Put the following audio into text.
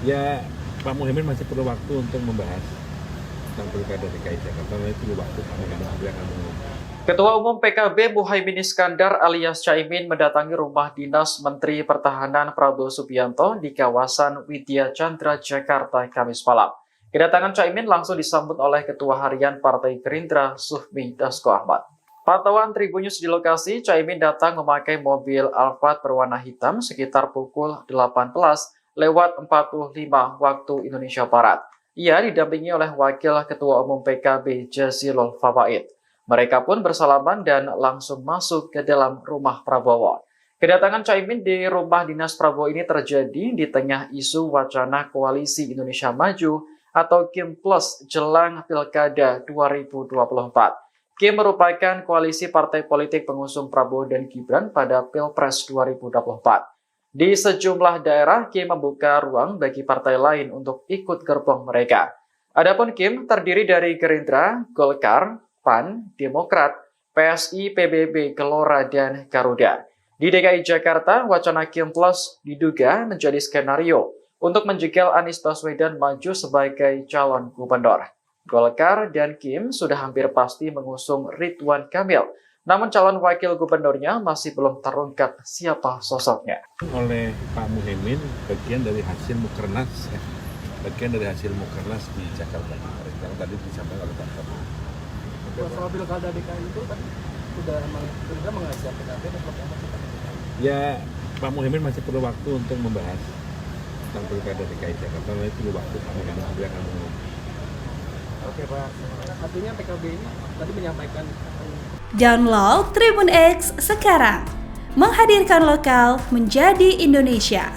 Ya, Pak Muhaimin masih perlu waktu untuk membahas tentang pilkada DKI Jakarta. Nanti perlu waktu Pak Muhaimin juga akan mengumumkan. Ketua Umum PKB Muhaimin Iskandar alias Caimin mendatangi rumah dinas Menteri Pertahanan Prabowo Subianto di kawasan Widya Chandra, Jakarta, Kamis malam. Kedatangan Caimin langsung disambut oleh Ketua Harian Partai Gerindra, Sufmi Dasko Ahmad. Pantauan Tribunnews di lokasi, Caimin datang memakai mobil Alphard berwarna hitam sekitar pukul 18:45 waktu Indonesia Barat. Ia didampingi oleh Wakil Ketua Umum PKB Jazilul Fawait. Mereka pun bersalaman dan langsung masuk ke dalam rumah Prabowo. Kedatangan Caimin di rumah dinas Prabowo ini terjadi di tengah isu wacana Koalisi Indonesia Maju atau KIM Plus jelang Pilkada 2024. KIM merupakan koalisi partai politik pengusung Prabowo dan Gibran pada Pilpres 2024. Di sejumlah daerah, KIM membuka ruang bagi partai lain untuk ikut gerbong mereka. Adapun KIM terdiri dari Gerindra, Golkar, PAN, Demokrat, PSI, PBB, Gelora, dan Garuda. Di DKI Jakarta, wacana KIM Plus diduga menjadi skenario untuk menjegal Anies Baswedan maju sebagai calon gubernur. Golkar dan KIM sudah hampir pasti mengusung Ridwan Kamil, namun calon wakil gubernurnya masih belum terungkap siapa sosoknya. Oleh Pak Muhaimin, bagian dari hasil Mukernas, di Jakarta. Yang tadi disampaikan oleh Pak Prabowo. Soal pilkada DKI itu kan sudah mengajak PKB dan Ya, Pak Muhaimin masih perlu waktu untuk membahas tentang pilkada DKI Jakarta. Nanti perlu waktu Pak Muhaimin juga akan mengumumkan. Oke Pak, artinya PKB ini tadi menyampaikan Download Tribun X sekarang, menghadirkan lokal menjadi Indonesia.